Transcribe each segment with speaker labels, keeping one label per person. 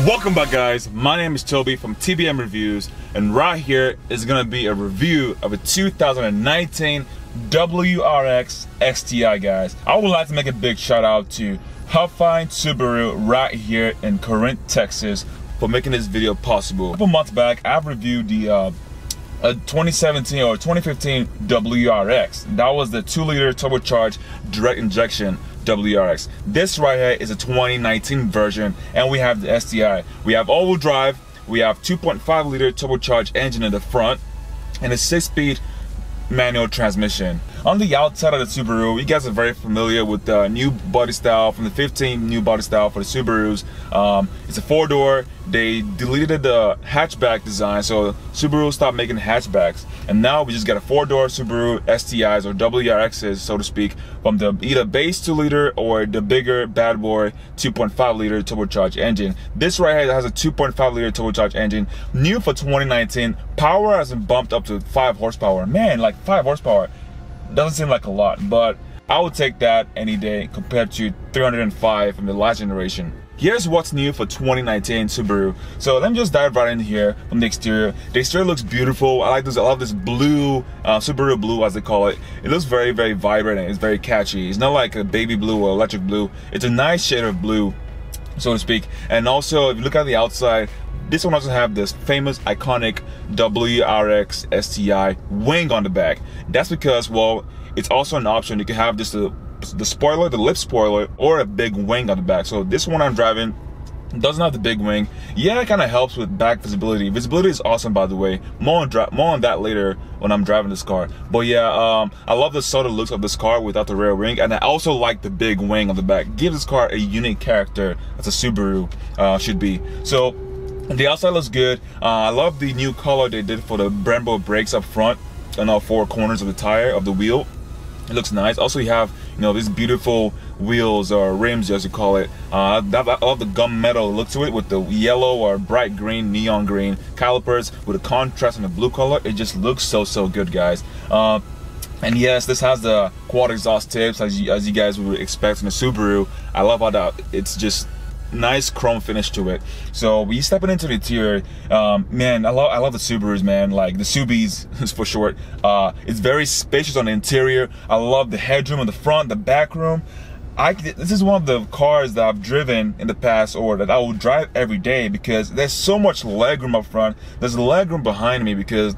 Speaker 1: Welcome back, guys. My name is Toby from TBM Reviews, and right here is gonna be a review of a 2019 WRX STI, guys. I would like to make a big shout out to Fine Subaru right here in Corinth, Texas, for making this video possible. A couple months back, I've reviewed the 2017 or 2015 WRX. That was the 2-liter turbocharged direct injection WRX. This right here is a 2019 version, and we have the STI. We have all-wheel drive, we have 2.5-liter turbocharged engine in the front, and a 6-speed manual transmission. On the outside of the Subaru, you guys are very familiar with the new body style from the 15 new body style for the Subarus. It's a 4-door. They deleted the hatchback design, so Subaru stopped making hatchbacks, and now we just got a 4-door Subaru STIs or WRXs, so to speak, from the either base 2-liter or the bigger bad boy 2.5-liter turbocharged engine. This right here has a 2.5-liter turbocharged engine, new for 2019. Power has been bumped up to 5 horsepower. Man, like 5 horsepower doesn't seem like a lot, but I would take that any day compared to 305 from the last generation. Here's what's new for 2019 Subaru. So let me just dive right in here from the exterior. The exterior looks beautiful. I like this. I love this blue, Subaru blue as they call it. It looks very, very vibrant and it's very catchy. It's not like a baby blue or electric blue. It's a nice shade of blue, so to speak. And also, if you look at the outside, this one also have this famous iconic WRX STI wing on the back. That's because, well, it's also an option. You can have this the spoiler, the lip spoiler, or a big wing on the back. So this one I'm driving doesn't have the big wing. Yeah, it kind of helps with back visibility. Visibility is awesome, by the way. More on that later when I'm driving this car. But yeah, I love the sort of looks of this car without the rear wing, and I also like the big wing on the back. Gives this car a unique character as a Subaru should be. So the outside looks good. I love the new color they did for the Brembo brakes up front and all 4 corners of the tire of the wheel. It looks nice. Also, you have, you know, these beautiful wheels or rims, as you call it. I love the gunmetal look to it with the yellow or bright green, neon green calipers with the contrast and the blue color. It just looks so good, guys. And yes, this has the quad exhaust tips as you guys would expect in a Subaru. I love how that it's just nice chrome finish to it. So we stepping into the interior, man, I love the Subarus, man, like the Subies for short. It's very spacious on the interior. I love the headroom in the front, the back room. This is one of the cars that I've driven in the past, or that I will drive every day, because there's so much legroom up front. There's legroom behind me because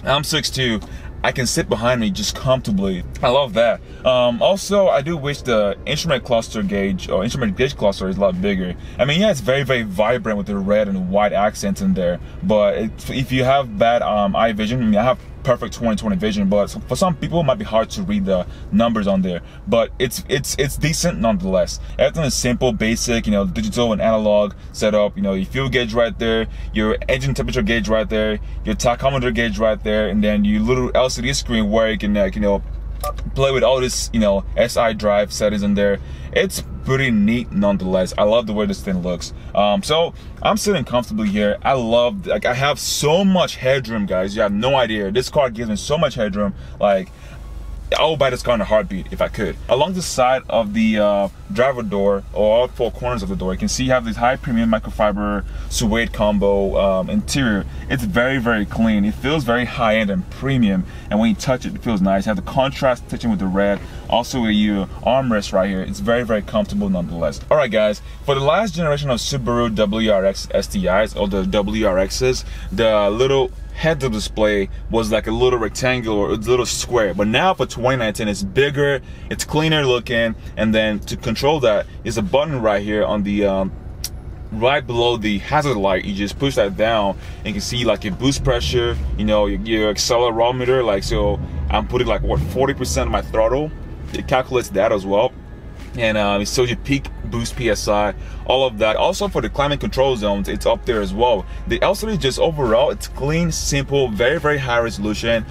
Speaker 1: I'm 6'2". I can sit behind me just comfortably. I love that. Also, I do wish the instrument cluster gauge or instrument gauge cluster is a lot bigger. I mean, yeah, it's very, very vibrant with the red and white accents in there. But if you have bad eye vision, I mean, I have perfect 20/20 vision, but for some people it might be hard to read the numbers on there. But it's decent nonetheless. Everything is simple, basic, you know, digital and analog setup. You know, your fuel gauge right there, your engine temperature gauge right there, your tachometer gauge right there, and then your little LCD screen where you can, like, you know, play with all this, you know, SI drive settings in there. It's pretty neat nonetheless. I love the way this thing looks. So I'm sitting comfortably here. I love, like, I have so much headroom, guys. You have no idea. This car gives me so much headroom. Like, I would buy this car in a heartbeat if I could. Along the side of the driver door, or all 4 corners of the door, you can see you have this high premium microfiber suede combo interior. It's very, very clean. It feels very high-end and premium, and when you touch it, it feels nice. You have the contrast touching with the red. Also with your armrest right here, it's very, very comfortable nonetheless. All right, guys, for the last generation of Subaru WRX STIs, or the WRXs, the little head-up display was like a little rectangle or a little square, but now for 2019 it's bigger, it's cleaner looking, and then to control that is a button right here on the right below the hazard light. You just push that down and you can see like your boost pressure, you know, your accelerometer. Like, so I'm putting like what, 40% of my throttle. It calculates that as well, and it shows you peak boost PSI, all of that. Also for the climate control zones, it's up there as well. The LCD, just overall, it's clean, simple, very, very high resolution.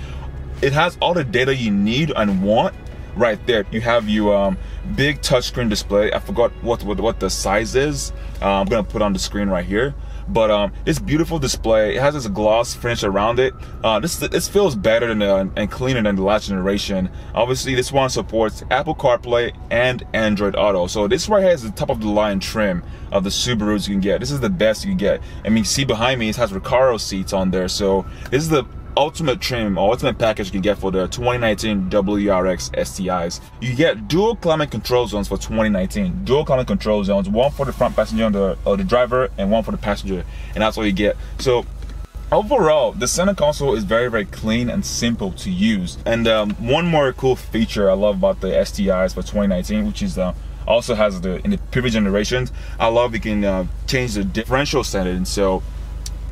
Speaker 1: It has all the data you need and want, right there. You have your big touchscreen display. I forgot what the size is. I'm gonna put on the screen right here. But it's beautiful display. It has this gloss finish around it. This feels better than and cleaner than the last generation. Obviously, this one supports Apple CarPlay and Android Auto. So this right here is the top of the line trim of the Subarus you can get. This is the best you can get. I mean, see behind me, it has Recaro seats on there. So this is the ultimate trim or ultimate package you can get for the 2019 WRX STIs. You get dual climate control zones for 2019. Dual climate control zones, one for the front passenger or the driver, and one for the passenger, and that's what you get. So overall, the center console is very, very clean and simple to use. And one more cool feature I love about the STIs for 2019, which is also has in the previous generations, I love you can change the differential settings. So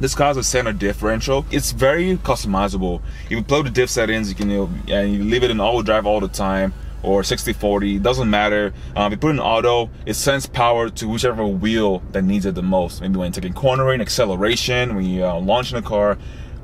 Speaker 1: this car has a center differential. It's very customizable. If you play with the diff settings, you can you leave it in auto drive all the time, or 60/40, doesn't matter. If you put in auto, it sends power to whichever wheel that needs it the most. Maybe when you're taking cornering, acceleration, when you're launching a car,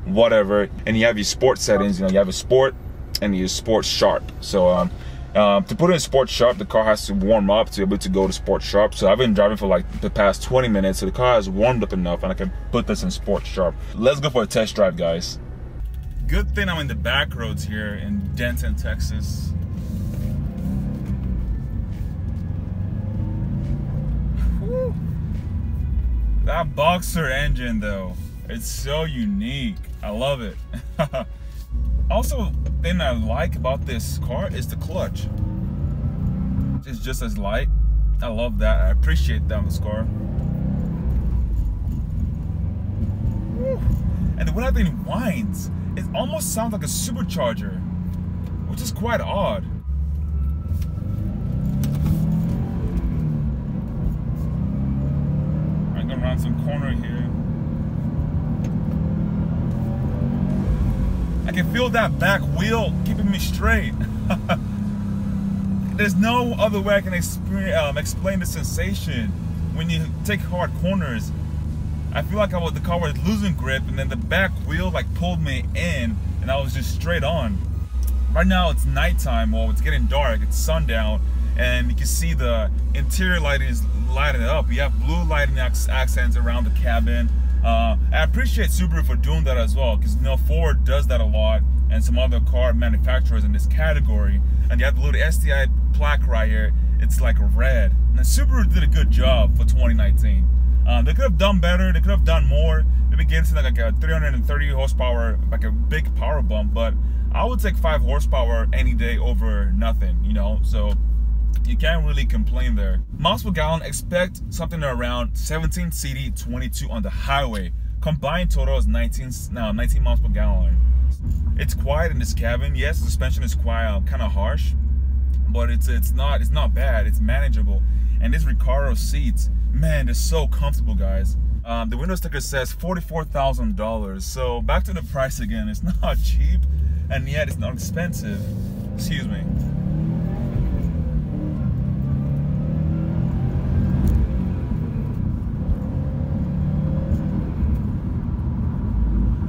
Speaker 1: whatever. And you have your sport settings. You have a sport and your sport sharp. So to put it in sport sharp, the car has to warm up to be able to go to sport sharp. So I've been driving for like the past 20 minutes, so the car has warmed up enough and I can put this in sport sharp. Let's go for a test drive, guys. Good thing I'm in the back roads here in Denton, Texas. Whew. That boxer engine though, it's so unique. I love it. Also, thing I like about this car is the clutch. It's just as light. I love that. I appreciate that on this car. Woo. And the way that thing whines, it almost sounds like a supercharger, which is quite odd. I'm going around some corner here. I can feel that back wheel keeping me straight. There's no other way I can explain the sensation when you take hard corners. I feel like the car was losing grip, and then the back wheel like pulled me in, and I was just straight on. Right now it's nighttime, well, it's getting dark, it's sundown, and you can see the interior lighting is lighting up. You have blue lighting accents around the cabin. I appreciate Subaru for doing that as well, because Ford does that a lot, and some other car manufacturers in this category. And you have the little STI plaque right here, it's like red. And Subaru did a good job for 2019. They could have done better, they could have done more. Maybe give us like a 330 horsepower, like a big power bump, but I would take 5 horsepower any day over nothing, so you can't really complain there. Miles per gallon, expect something around 17 CD, 22 on the highway. Combined total is 19 miles per gallon. It's quiet in this cabin. Yes, the suspension is quite kind of harsh, but it's not bad. It's manageable. And this Recaro seats, man, they're so comfortable, guys. The window sticker says $44,000. So back to the price again. It's not cheap, and yet it's not expensive. Excuse me.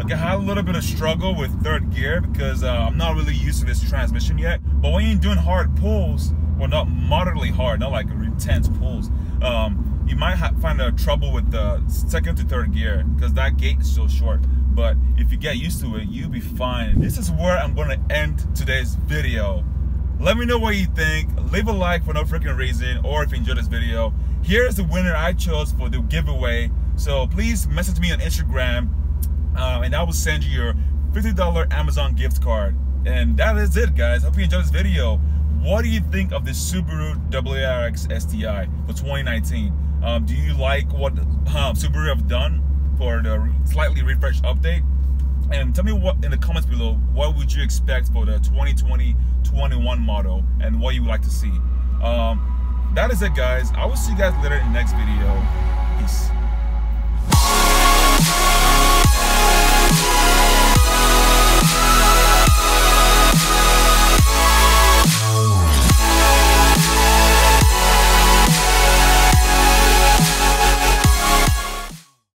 Speaker 1: I had a little bit of struggle with third gear because I'm not really used to this transmission yet. But when you're doing hard pulls, well, not moderately hard, not like intense pulls, you might find trouble with the second to third gear because that gate is so short. But if you get used to it, you'll be fine. This is where I'm going to end today's video. Let me know what you think. Leave a like for no freaking reason, or if you enjoyed this video. Here's the winner I chose for the giveaway. So please message me on Instagram. And I will send you your $50 Amazon gift card. And that is it, guys. Hope you enjoyed this video. What do you think of this Subaru WRX STI for 2019? Do you like what Subaru have done for the slightly refreshed update? And tell me what in the comments below, what would you expect for the 2020-21 model and what you would like to see. That is it, guys. I will see you guys later in the next video. Peace.